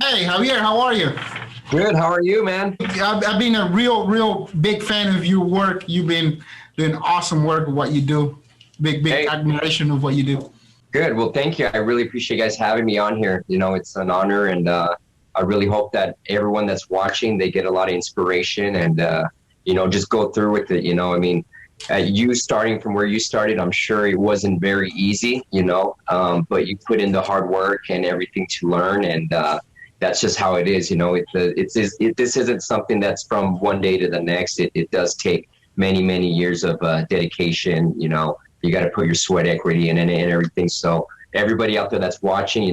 Hey, Javier, how are you? Good. How are you, man? I've been a real big fan of your work. You've been doing awesome work with what you do. Big admiration of what you do. Good. Well, thank you. I really appreciate you guys having me on here. You know, it's an honor, and I really hope that everyone that's watching, they get a lot of inspiration and, just go through with it. You starting from where you started, I'm sure it wasn't very easy, but you put in the hard work and everything to learn, and that's just how it is. This isn't something that's from one day to the next. It does take many years of dedication. You got to put your sweat equity in and everything. So everybody out there that's watching,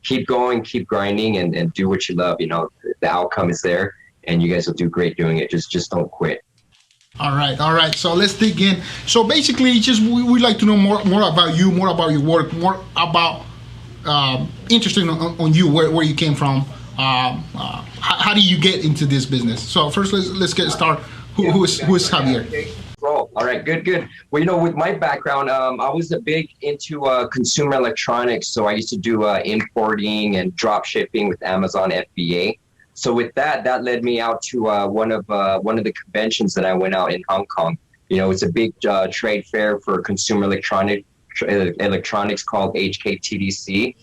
keep going, keep grinding, and do what you love. The outcome is there, and you guys will do great doing it. Just don't quit. All right. So let's dig in. So basically, we'd like to know more about you, more about your work, more about interesting on you, where you came from. How do you get into this business? So first, let's get started. Who is Javier? Oh, all right, good. Well, with my background, I was a big into consumer electronics. So I used to do importing and drop shipping with Amazon FBA. So with that led me out to one of the conventions that I went out in Hong Kong. It's a big trade fair for consumer electronics called HKTDC.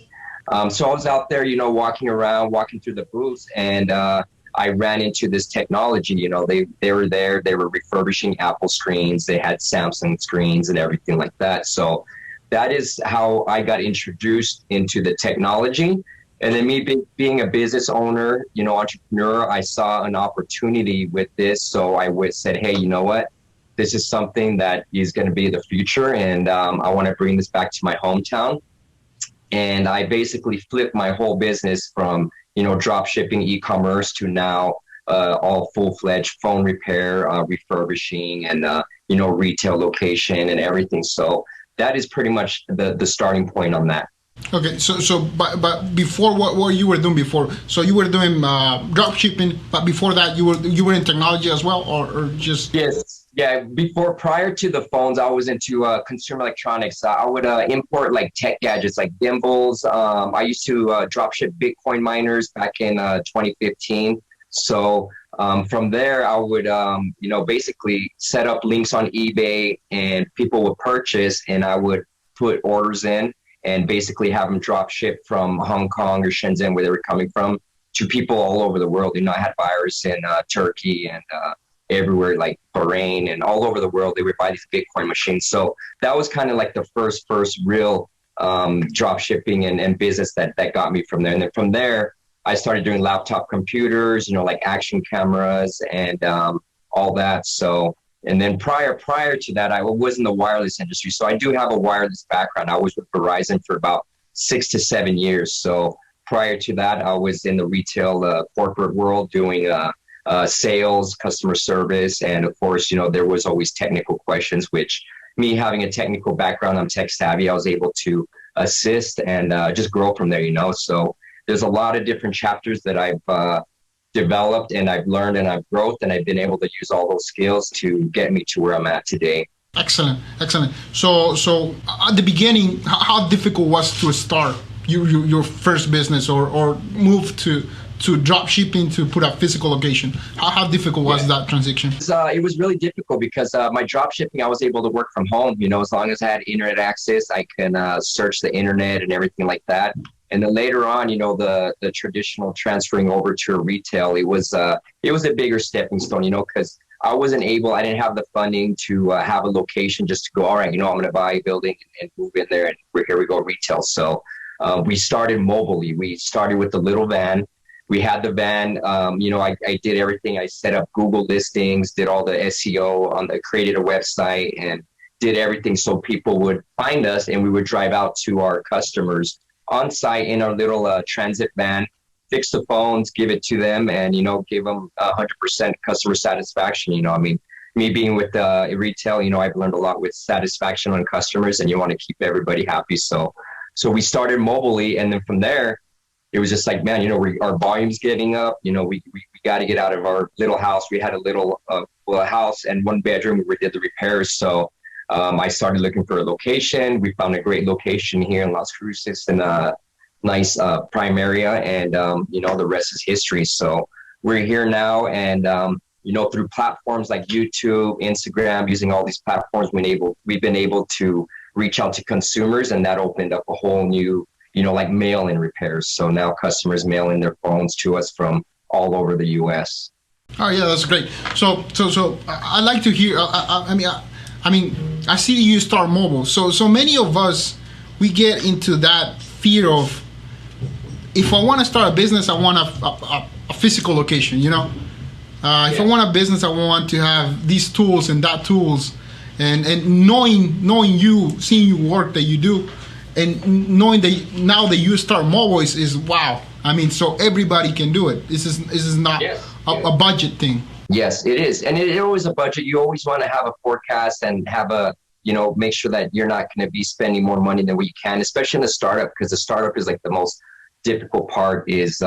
So I was out there, walking through the booths, and I ran into this technology. They were there, they were refurbishing Apple screens, they had Samsung screens and everything like that. So that is how I got introduced into the technology. And then me being a business owner, entrepreneur, I saw an opportunity with this. So I said, hey, you know what? This is something that is going to be the future. And I want to bring this back to my hometown. And I basically flipped my whole business from, drop shipping, e-commerce to now all full-fledged phone repair, refurbishing, and, retail location and everything. So that is pretty much the starting point on that. Okay, but before what you were doing before, so you were doing drop shipping, but before that you were in technology as well, or just? Yes, yeah. Prior to the phones, I was into consumer electronics. I would import like tech gadgets like gimbals. I used to drop ship Bitcoin miners back in 2015. So from there, I would basically set up links on eBay, and people would purchase, and I would put orders in and basically have them drop ship from Hong Kong or Shenzhen, where they were coming from, to people all over the world. I had buyers in Turkey and everywhere, like Bahrain and all over the world. They would buy these Bitcoin machines. So that was kind of like the first real drop shipping and business that got me from there. And then from there, I started doing laptop computers, like action cameras and all that. So, and then prior to that, I was in the wireless industry. So I do have a wireless background. I was with Verizon for about 6 to 7 years. So prior to that, I was in the retail corporate world doing sales, customer service. And of course, there was always technical questions, which me having a technical background, I'm tech savvy, I was able to assist and just grow from there, So there's a lot of different chapters that I've developed and I've learned and I've growth, and I've been able to use all those skills to get me to where I'm at today. Excellent. So at the beginning, how difficult was to start your first business or move to drop shipping to put a physical location? How difficult was that transition? It was really difficult because my drop shipping, I was able to work from home. As long as I had internet access, I can search the internet and everything like that. And then later on, the traditional transferring over to retail, it was a bigger stepping stone, because I didn't have the funding to have a location just to go, all right, I'm going to buy a building and move in there, and here we go, retail. So we started mobily. We started with the little van. We had the van, I did everything. I set up Google listings, did all the SEO created a website and did everything so people would find us, and we would drive out to our customers on site in our little transit van, fix the phones, give it to them, and, give them 100% customer satisfaction. Me being with retail, I've learned a lot with satisfaction on customers, and you want to keep everybody happy. So we started mobily, and then from there, it was just like, man, our volume's getting up. We got to get out of our little house. We had a little house and 1 bedroom where we did the repairs. So I started looking for a location. We found a great location here in Las Cruces in nice prime area, and you know, the rest is history. So we're here now, and you know, through platforms like YouTube, Instagram, using all these platforms, we've been able to reach out to consumers, and that opened up a whole new, you know, like mail-in repairs. So now customers mail in their phones to us from all over the U.S. Oh yeah, that's great. So I like to hear. I mean, I see you start mobile. So many of us, we get into that fear of, if I want to start a business, I want a physical location. You know, if I want a business, I want to have these tools and that tools, and knowing you, seeing you work that you do, and knowing that now that you start mobile is wow. I mean, so everybody can do it. This is not a budget thing. Yes, it is. And it is a budget. You always want to have a forecast and have a, you know, make sure that you're not going to be spending more money than what you can, especially in a startup, because the startup is like the most difficult part is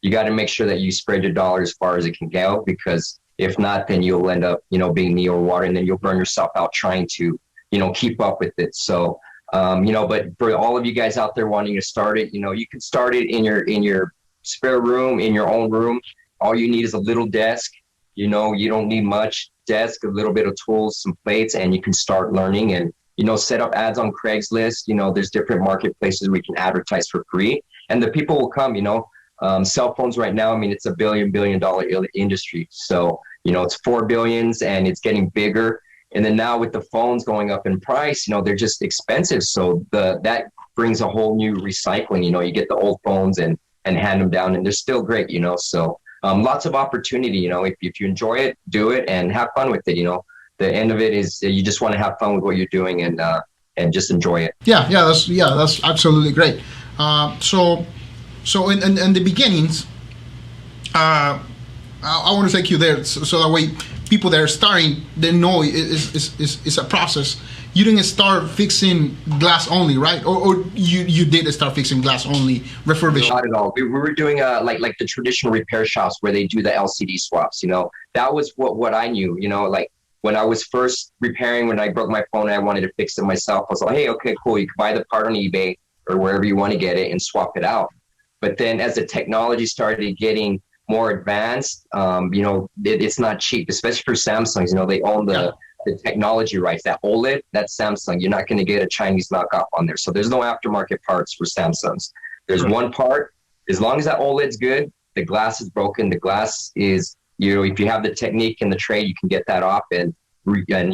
you got to make sure that you spread your dollar as far as it can go, because if not, then you'll end up, you know, being knee or water, and then you'll burn yourself out trying to, you know, keep up with it. So, you know, but for all of you guys out there wanting to start it, you know, you can start it in your spare room, in your own room. All you need is a little desk. You know, you don't need much. Desk, a little bit of tools, some plates, and you can start learning and, you know, set up ads on Craigslist. You know, there's different marketplaces we can advertise for free, and the people will come. You know, cell phones right now, I mean, it's a $1 billion industry. So, you know, it's 4 billions and it's getting bigger. And then now with the phones going up in price, you know, they're just expensive. So that brings a whole new recycling. You know, you get the old phones and hand them down, and they're still great, you know. So lots of opportunity, you know, if you enjoy it, do it and have fun with it. You know, the end of it is you just want to have fun with what you're doing and just enjoy it. That's absolutely great. So in the beginnings, I want to take you there so that way people that are starting, they know it's a process. You didn't start fixing glass only, right? Or you did start fixing glass only, refurbishing? Not at all. We were doing like the traditional repair shops where they do the LCD swaps. You know, that was what I knew. You know, like when I was first repairing, when I broke my phone and I wanted to fix it myself, I was like, hey, okay, cool. You can buy the part on eBay or wherever you want to get it and swap it out. But then as the technology started getting more advanced, you know, it's not cheap, especially for Samsungs. You know, they own the technology rights. That OLED, that's Samsung. You're not going to get a Chinese knockoff on there. So there's no aftermarket parts for Samsungs. There's one part. As long as that OLED's good, the glass is broken. The glass is, you know, if you have the technique and the trade, you can get that off and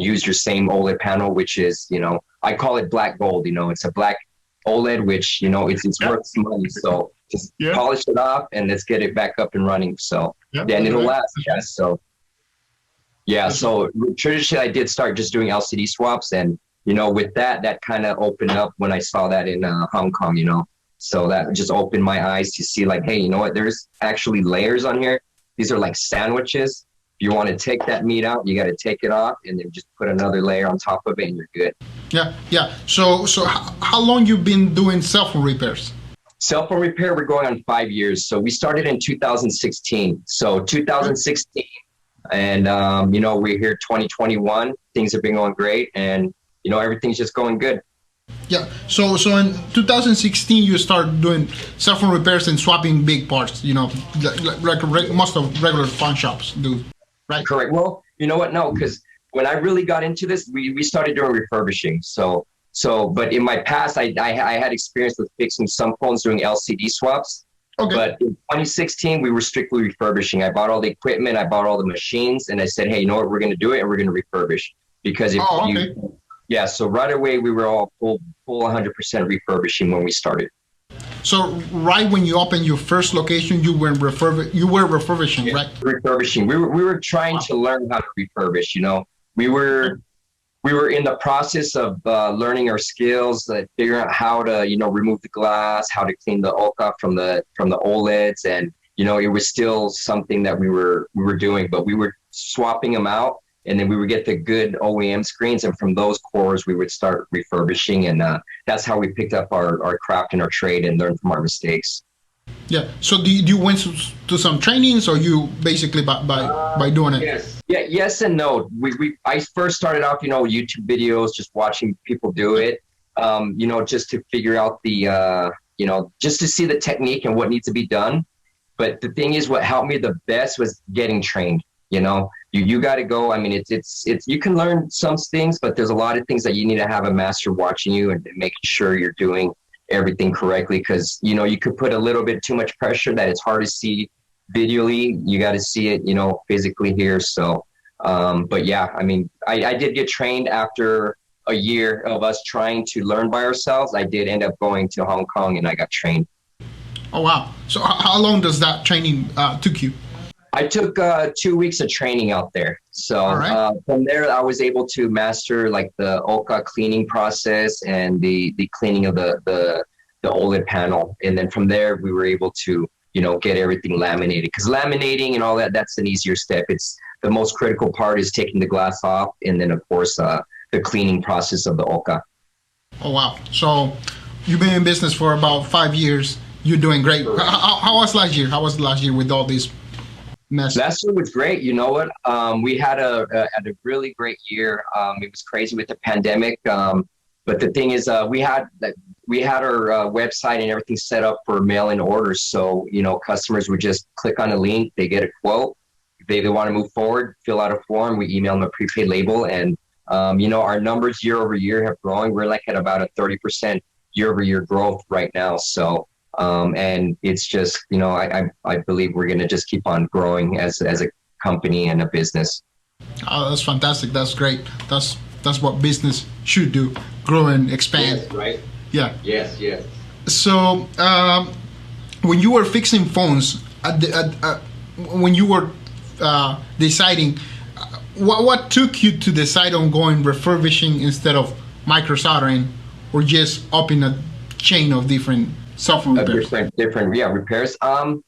use your same OLED panel, which is, you know, I call it black gold. You know, it's a black OLED, which, you know, it's worth some money. So just polish it off and let's get it back up and running. So then it'll last. Yeah. So so traditionally I did start just doing LCD swaps, and, you know, with that kind of opened up when I saw that in Hong Kong, you know. So that just opened my eyes to see like, hey, you know what, there's actually layers on here. These are like sandwiches. If you want to take that meat out, you got to take it off and then just put another layer on top of it and you're good. Yeah. So how long you been doing cell phone repairs? Cell phone repair, we're going on 5 years. So we started in 2016. So 2016, and you know, we're here 2021. Things have been going great, and, you know, everything's just going good. Yeah. So in 2016, you start doing cell phone repairs and swapping big parts. You know, like most of regular phone shops do, right? Correct. Well, you know what? No, because when I really got into this, we started doing refurbishing. So, but in my past, I had experience with fixing some phones, doing LCD swaps. Okay. But in 2016, we were strictly refurbishing. I bought all the equipment, I bought all the machines, and I said, hey, you know what? We're going to do it, and we're going to refurbish. Because if so right away, we were all full 100% refurbishing when we started. So right when you opened your first location, you were refurbishing, right? Refurbishing. We were trying to learn how to refurbish. You know, we were in the process of learning our skills, figuring out how to, you know, remove the glass, how to clean the OLED from the OLEDs, and, you know, it was still something that we were doing, but we were swapping them out, and then we would get the good OEM screens, and from those cores we would start refurbishing, and that's how we picked up our craft and our trade and learned from our mistakes. Yeah. So do you went to some trainings, or you basically by doing it? Yes. Yeah. Yes and no. I first started off, you know, YouTube videos, just watching people do it. You know, just to figure out the just to see the technique and what needs to be done. But the thing is, what helped me the best was getting trained. You got to go. I mean, it's you can learn some things, but there's a lot of things that you need to have a master watching you and making sure you're doing everything correctly. Because, you could put a little bit too much pressure that it's hard to see visually. You got to see it, physically here. So, but yeah, I mean, I did get trained after a year of us trying to learn by ourselves. I did end up going to Hong Kong and I got trained. Oh, wow. So how long does that training took you? I took 2 weeks of training out there. So right. From there, I was able to master like the Oka cleaning process and the cleaning of the OLED panel. And then from there, we were able to, get everything laminated, because laminating and all that, that's an easier step. It's the most critical part is taking the glass off. And then, of course, the cleaning process of the Oka. Oh, wow. So you've been in business for about 5 years. You're doing great. How was last year? How was last year with all these mess? Last year was great. You know what? We had a really great year. It was crazy with the pandemic. But the thing is, we had our website and everything set up for mail-in orders. So, customers would just click on a link, they get a quote. If they want to move forward, fill out a form, we email them a prepaid label. And, our numbers year over year have grown. We're like at about a 30% year over year growth right now. So, and it's just, I believe we're going to just keep on growing as a company and a business. Oh, that's fantastic. That's great. That's what business should do. Grow and expand. Yes, right? Yeah. Yes. So, when you were fixing phones, when you were deciding, what took you to decide on going refurbishing instead of micro soldering, or just upping a chain of different software repairs? Different repairs. I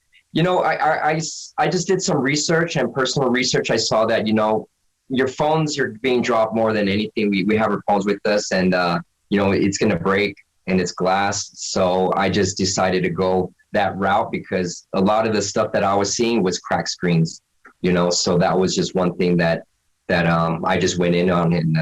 just did some research and personal research. I saw that, your phones are being dropped more than anything. We have our phones with us, and it's going to break and it's glass. So I just decided to go that route, because a lot of the stuff that I was seeing was cracked screens, so that was just one thing that I just went in on, and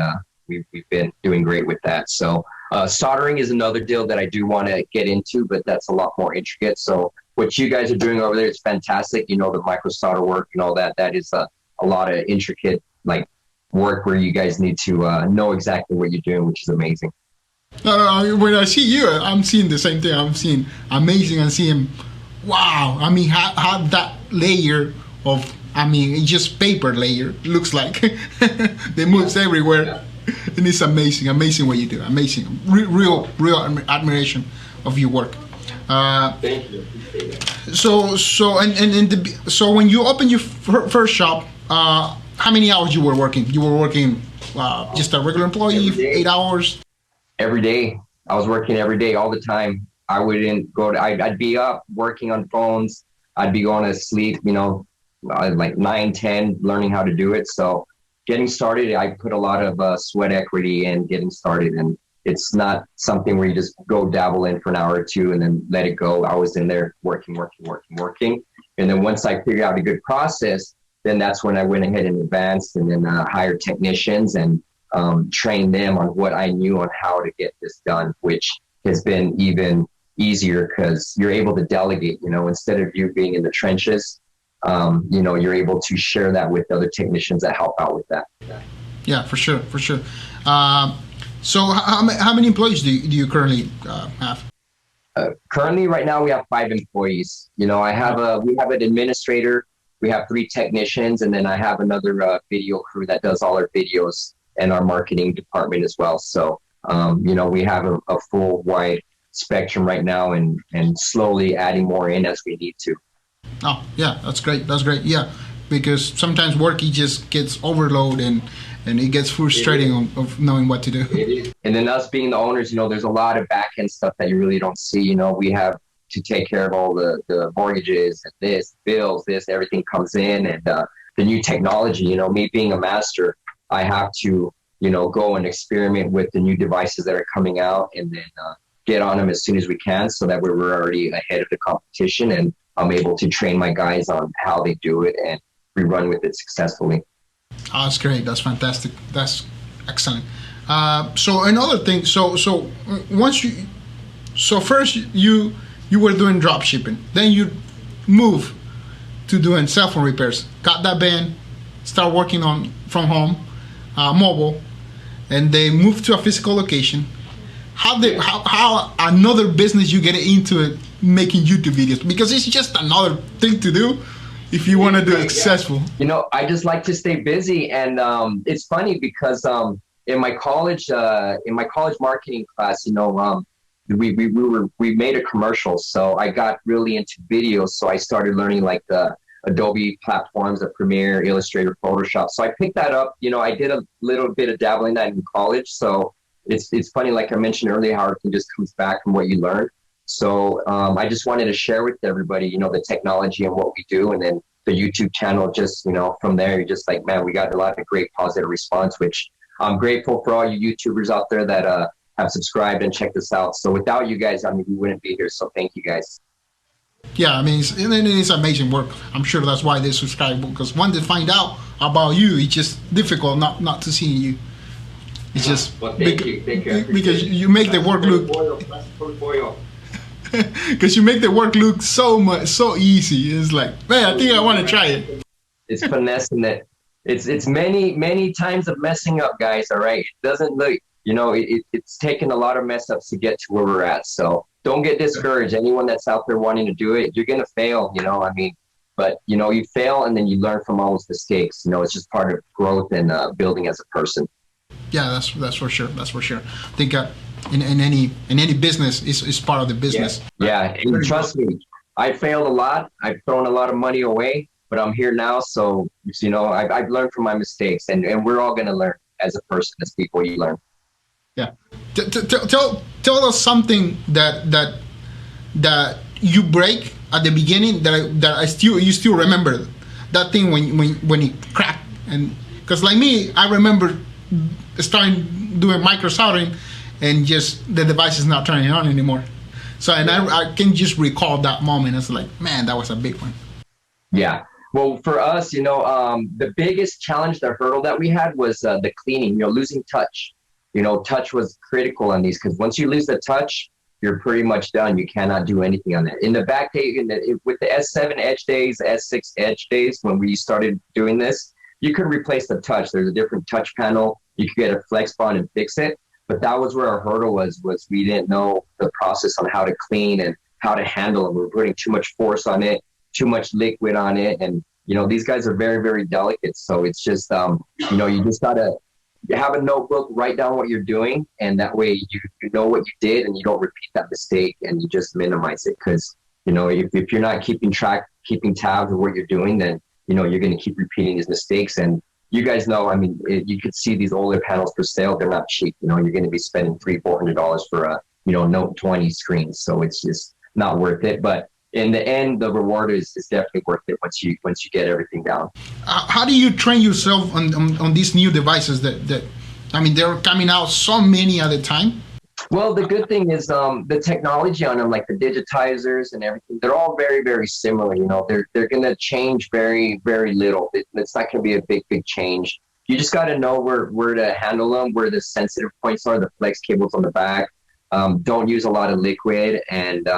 we've been doing great with that. So soldering is another deal that I do want to get into, but that's a lot more intricate. So what you guys are doing over there is fantastic. The micro solder work and all that, that is a lot of intricate work where you guys need to know exactly what you're doing, which is amazing. No, when I see you, I'm seeing the same thing. I'm seeing amazing. I'm seeing, wow. I mean, have that layer of, it's just paper layer, looks like. They moves everywhere. Yeah. And it's amazing what you do. Amazing. Real admiration of your work. Thank you. So when you opened your first shop, how many hours you were working? You were working just a regular employee, 8 hours? Every day. I was working every day, all the time. I wouldn't go to, I'd be up working on phones. I'd be going to sleep, like 9, 10, learning how to do it. So getting started, I put a lot of sweat equity in getting started. And it's not something where you just go dabble in for an hour or two and then let it go. I was in there working. And then once I figured out a good process, then that's when I went ahead and advanced and then hired technicians and trained them on what I knew on how to get this done, which has been even easier because you're able to delegate, instead of you being in the trenches, you're able to share that with other technicians that help out with that. Yeah, for sure. So how many employees do you currently have? Currently, right now, we have 5 employees. We have an administrator, we have 3 technicians, and then I have another video crew that does all our videos and our marketing department as well. So, we have a full wide spectrum right now and slowly adding more in as we need to. Oh, yeah, that's great. Yeah, because sometimes work, it just gets overloaded and it gets frustrating of knowing what to do. And then us being the owners, there's a lot of back end stuff that you really don't see. We have to take care of all the mortgages and bills, everything comes in, and the new technology, me being a master, I have to, go and experiment with the new devices that are coming out and then get on them as soon as we can so that we're already ahead of the competition, and I'm able to train my guys on how they do it and we run with it successfully. Oh, that's great. That's fantastic. That's excellent. So another thing, so once So first you were doing drop shipping, then you move to doing cell phone repairs. Got that van, start working on from home, mobile, and they moved to a physical location. How another business you get into it making YouTube videos, because it's just another thing to do if you want to do it successful. You know, I just like to stay busy, and it's funny because in my college marketing class, you know, we made a commercial, so I got really into videos. So I started learning like the Adobe platforms, the Premiere, Illustrator, Photoshop. So I picked that up. You know, I did a little bit of dabbling that in college. So it's funny, like I mentioned earlier, how everything just comes back from what you learn. So I just wanted to share with everybody, you know, the technology and what we do, and then the YouTube channel. Just, you know, from there, you're just like, man, we got a lot of great positive response, which I'm grateful for all you YouTubers out there that have subscribed and checked us out. So without you guys, I mean, we wouldn't be here. So thank you guys. Yeah, I mean, it's amazing work. I'm sure that's why they subscribe, because when they find out about you, it's just difficult not to see you. It's just thank you. Because you make the work look because you make the work look so easy. It's like, man, I think I want to try it. It's finessing it. It's many times of messing up, guys. All right, it doesn't look, you know, it's taken a lot of mess ups to get to where we're at. So don't get discouraged. Anyone that's out there wanting to do it, you're gonna fail. You know, I mean, but you know, you fail and then you learn from all those mistakes. You know, it's just part of growth and building as a person. Yeah, that's for sure. That's for sure. I think in any business is part of the business. Yeah, and trust me, I failed a lot. I've thrown a lot of money away, but I'm here now. So, you know, I've learned from my mistakes, and we're all gonna learn as a person, as people. You learn. Yeah. Tell us something that you break at the beginning that you still remember that thing when it cracked, and because like me, I remember starting doing micro soldering and just the device is not turning on anymore. So, and I can just recall that moment. It's like, man, that was a big one. Yeah. Well, for us, you know, the biggest challenge, the hurdle that we had was the cleaning, you know, losing touch. You know, touch was critical on these, because once you lose the touch, you're pretty much done. You cannot do anything on that. In the back day, with the S7 Edge days, S6 Edge days, when we started doing this, you could replace the touch. There's a different touch panel. You could get a flex bond and fix it. But that was where our hurdle was we didn't know the process on how to clean and how to handle it. We were putting too much force on it, too much liquid on it. And, you know, these guys are very, very delicate. So it's just, you know, you just got to have a notebook, write down what you're doing. And that way you know what you did and you don't repeat that mistake, and you just minimize it. Because, you know, if you're not keeping tabs of what you're doing, then, you know, you're going to keep repeating these mistakes. And you guys know, I mean, you could see these older panels for sale. They're not cheap. You know, you're going to be spending $300-$400 for a, you know, Note 20 screen. So it's just not worth it. But in the end, the reward is definitely worth it once you get everything down. How do you train yourself on these new devices that I mean, they're coming out so many at a time? Well, the good thing is the technology on them, like the digitizers and everything, they're all very, very similar. You know, they're going to change very, very little. It's not going to be a big change. You just got to know where to handle them, where the sensitive points are, the flex cables on the back. Don't use a lot of liquid, and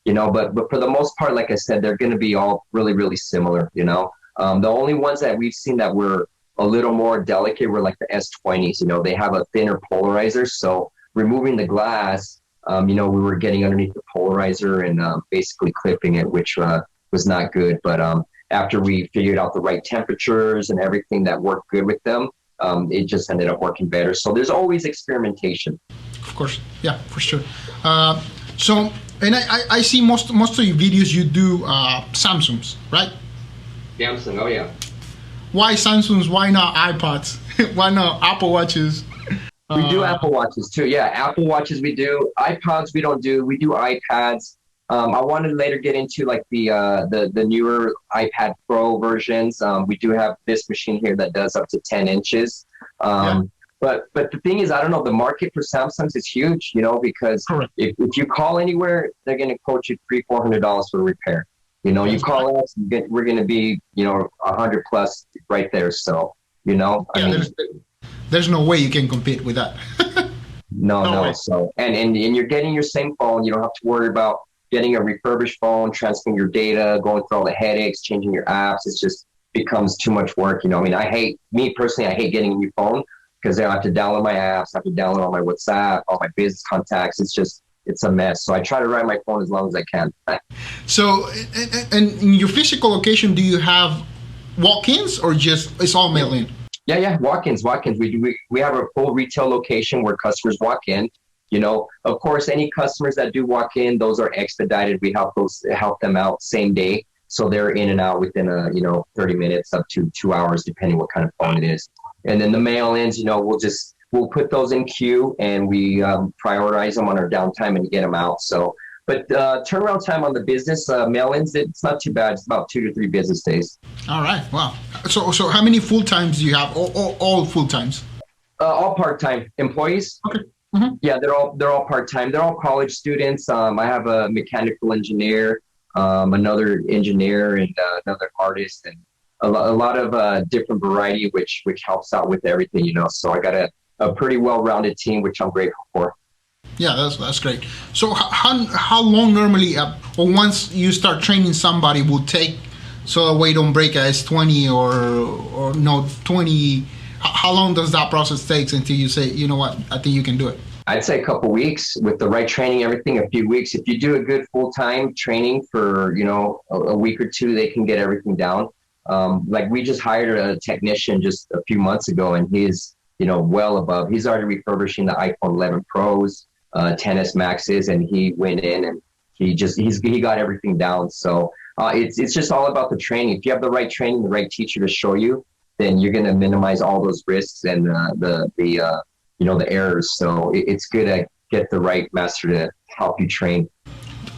you know, but for the most part, like I said, they're going to be all really, really similar. You know, the only ones that we've seen that were a little more delicate were like the S20s. You know, they have a thinner polarizer, so removing the glass, you know, we were getting underneath the polarizer and basically clipping it, which was not good. But after we figured out the right temperatures and everything that worked good with them, it just ended up working better. So there's always experimentation. Of course, yeah, for sure. So, and I see most of your videos you do Samsungs, right? Samsung, oh yeah. Why Samsungs? Why not iPods? Why not Apple Watches? We do Apple Watches too. Yeah, Apple Watches we do. iPods we don't do. We do iPads. I wanted to later get into like the newer iPad Pro versions. We do have this machine here that does up to 10 inches. But the thing is, I don't know, the market for Samsungs is huge, you know, because if you call anywhere, they're going to quote you $300-$400 for a repair. You know, you call us, we're going to be, you know, 100 plus right there. So, you know, I mean, there's no way you can compete with that. No way. So, and you're getting your same phone. You don't have to worry about getting a refurbished phone, transferring your data, going through all the headaches, changing your apps. It's just becomes too much work. I mean, me personally, I hate getting a new phone because I have to download my apps, I have to download all my WhatsApp, all my business contacts. It's a mess. So I try to ride my phone as long as I can. So, and in your physical location, do you have walk-ins or just it's all mail-in? Yeah, walk-ins. We have a full retail location where customers walk in. Of course, any customers that do walk in, those are expedited. We help them out same day, so they're in and out within 30 minutes up to 2 hours, depending what kind of phone it is. And then the mail-ins, we'll put those in queue and we prioritize them on our downtime and get them out. So, but turnaround time on the business mail-ins, it's not too bad. It's about 2 to 3 business days. All right. Wow. So how many full-times do you have? All full-times? All part-time employees. Okay. Mm-hmm. Yeah, they're all part-time. They're all college students. I have a mechanical engineer, another engineer, and another artist, and a lot of different variety, which helps out with everything, So I got a pretty well-rounded team, which I'm grateful for. Yeah, that's great. So how long normally, or once you start training somebody, will take so that way don't break a S20 or no 20? How long does that process take until you say, you know what, I think you can do it? I'd say a couple weeks with the right training, everything, a few weeks. If you do a good full-time training for, a week or two, they can get everything down. Like we just hired a technician just a few months ago, and he's, well above. He's already refurbishing the iPhone 11 Pros, 10s Maxes, and he went in and he got everything down. So it's just all about the training. If you have the right training, the right teacher to show you, then you're going to minimize all those risks and the errors. So it's good to get the right master to help you train.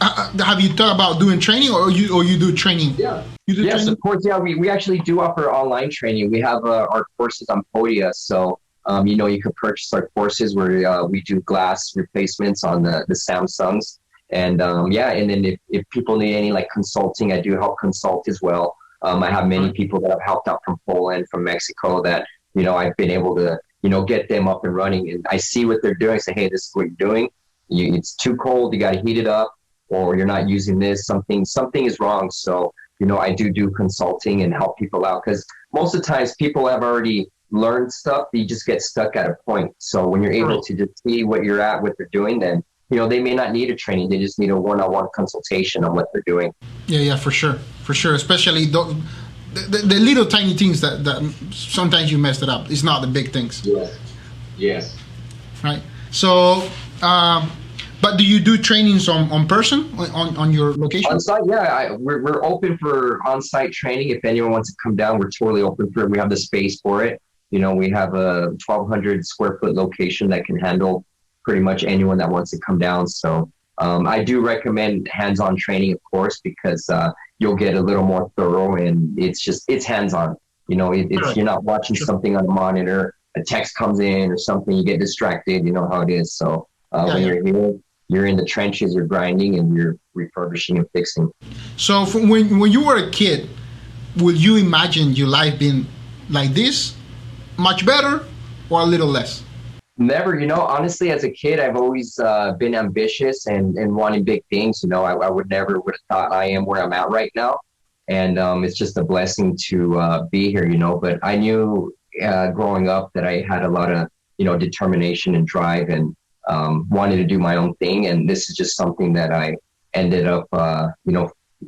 Have you thought about doing training, or you do training? Yeah. Yes, training? Of course. Yeah, we actually do offer online training. We have our courses on Podia. So, you can purchase our courses where we do glass replacements on the Samsungs. And and then if people need any like consulting, I do help consult as well. I have many people that have helped out from Poland, from Mexico that, I've been able to, get them up and running. And I see what they're doing. I say, hey, this is what you're doing. It's too cold. You got to heat it up, or you're not using this. Something is wrong. So, I do consulting and help people out, because most of the times people have already learned stuff. You just get stuck at a point. So when you're able to just see what you're at, what they're doing, then they may not need a training. They just need a one-on-one consultation on what they're doing. Yeah, for sure. Especially the little tiny things that sometimes you messed it up. It's not the big things. Yes. Right. So, but do you do trainings on person on your location? On site, yeah. We're open for on-site training. If anyone wants to come down, we're totally open for it. We have the space for it. We have a 1,200 square foot location that can handle pretty much anyone that wants to come down. So I do recommend hands-on training, of course, because you'll get a little more thorough, and it's hands-on. You're not watching something on a monitor, a text comes in or something, you get distracted, you know how it is. So when you're here, you're in the trenches, you're grinding, and you're refurbishing and fixing. So when you were a kid, would you imagine your life being like this, much better, or a little less? Never. Honestly, as a kid, I've always been ambitious and wanting big things. I would never would have thought I am where I'm at right now. And it's just a blessing to be here, But I knew growing up that I had a lot of, determination and drive, and wanted to do my own thing. And this is just something that I ended up,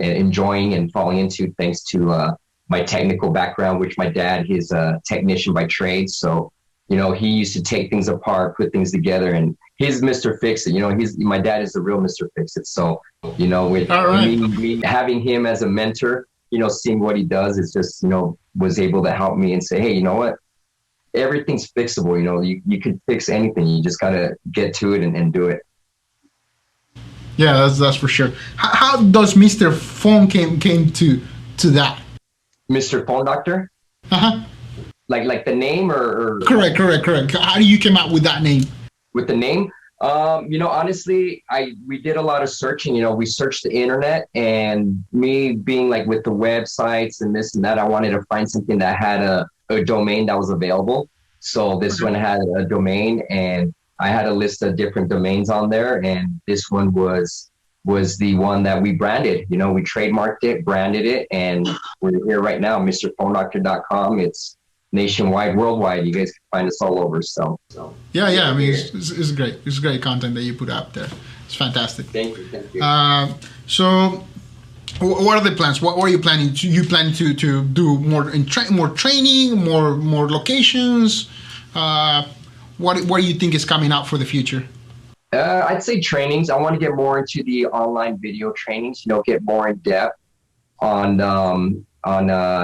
enjoying and falling into, thanks to my technical background, which my dad, he's a technician by trade. So, he used to take things apart, put things together, and he's Mr. Fix-It. My dad is the real Mr. Fix-It. So, with me having him as a mentor, seeing what he does is just, was able to help me and say, hey, you know what? Everything's fixable. You could fix anything. You just got to get to it and do it. Yeah, that's for sure. How does Mr. Phone came to that? Mr. Phone Doctor? Uh-huh. Like the name or correct. How do you come up with that name? With the name? Honestly, we did a lot of searching. We searched the internet, and me being like with the websites and this and that, I wanted to find something that had a domain that was available. So this one had a domain, and I had a list of different domains on there, and this one was the one that we branded. You know, we trademarked it, branded it, and we're here right now, mrphonedoctor.com. It's nationwide, worldwide. You guys can find us all over. So yeah. I mean, it's great. It's great content that you put up there. It's fantastic. Thank you. So, what are the plans? What are you planning? You planning to do more more training, more locations? What do you think is coming up for the future? I'd say trainings. I want to get more into the online video trainings. You know, get more in depth on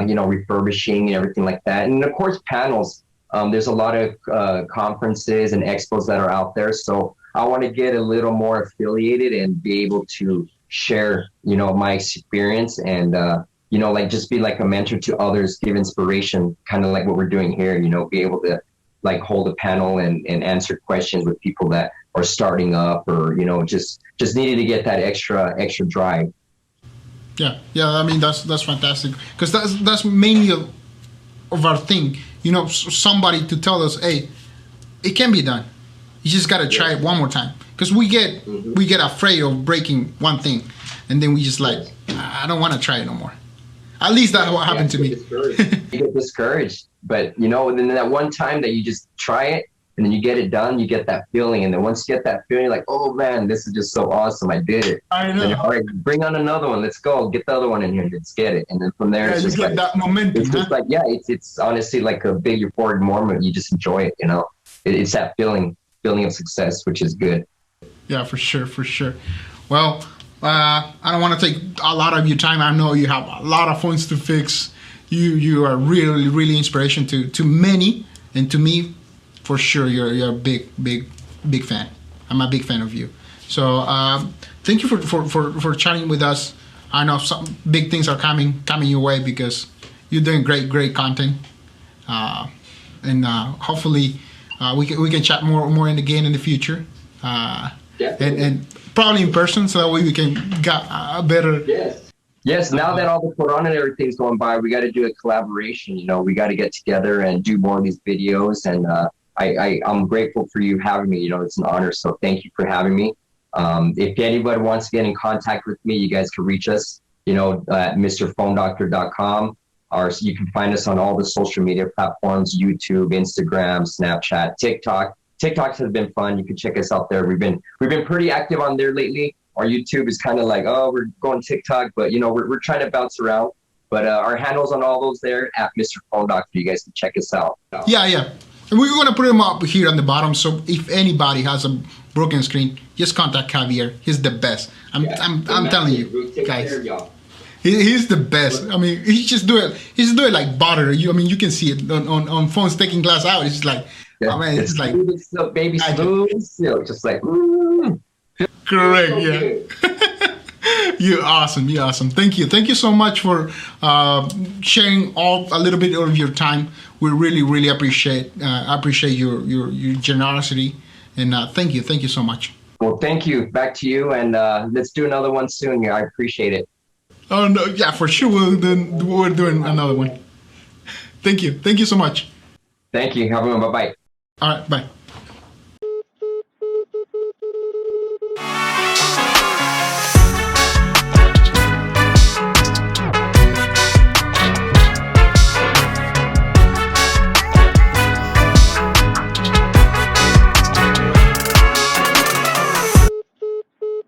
you know, refurbishing and everything like that. And of course, panels. There's a lot of conferences and expos that are out there. So I want to get a little more affiliated and be able to share, you know, my experience and, you know, like just be like a mentor to others, give inspiration, kind of like what we're doing here, you know, be able to like hold a panel and answer questions with people that are starting up or, you know, just needed to get that extra drive. Yeah. I mean, that's fantastic, because that's mainly of our thing, you know, somebody to tell us, hey, it can be done. You just got to try it one more time, because we get afraid of breaking one thing, and then we just like, I don't want to try it no more. At least that's what happened to me. You get discouraged, but you know, then that one time that you just try it and then you get it done, you get that feeling, and then once you get that feeling, you're like, oh man, this is just so awesome, I did it. I know. And all right, bring on another one. Let's go. Get the other one in here. Let's get it. And then from there, it's just get like that momentum. It's just like, yeah, it's honestly like a big euphoric moment. You just enjoy it, you know. It's that feeling of success, which is good. Yeah, for sure. Well, I don't want to take a lot of your time. I know you have a lot of phones to fix. You are really inspiration to many, and to me, for sure, you're a big fan. I'm a big fan of you. So thank you for chatting with us. I know some big things are coming your way, because you're doing great content, and hopefully we can chat more in the future. And probably in person, so that way we can get a better. Yes. Now that all the Corona and everything's going by, we got to do a collaboration. You know, we got to get together and do more of these videos. And I'm grateful for you having me. You know, it's an honor. So thank you for having me. If anybody wants to get in contact with me, you guys can reach us, you know, at mrphonedoctor.com. Or you can find us on all the social media platforms: YouTube, Instagram, Snapchat, TikTok. TikToks has been fun. You can check us out there. We've been pretty active on there lately. Our YouTube is kind of like, oh, we're going TikTok, but you know, we're trying to bounce around. But our handles on all those there at Mr. Phone Doctor. You guys can check us out. Yeah. And we're gonna put them up here on the bottom. So if anybody has a broken screen, just contact Javier. He's the best. I'm telling you, guys. He's the best. I mean, he just do it like butter. I mean, you can see it on phones taking glass out. It's just like, oh man, it's like silk, baby smooth silk, just like. Correct. Yeah. You're awesome. Thank you so much for sharing a little bit of your time. We really appreciate your generosity, and thank you so much. Well, thank you. Back to you, and let's do another one soon. I appreciate it. Oh no, yeah, for sure. We're doing another one. Thank you so much. Thank you. Have a good one. Bye-bye. All right, bye.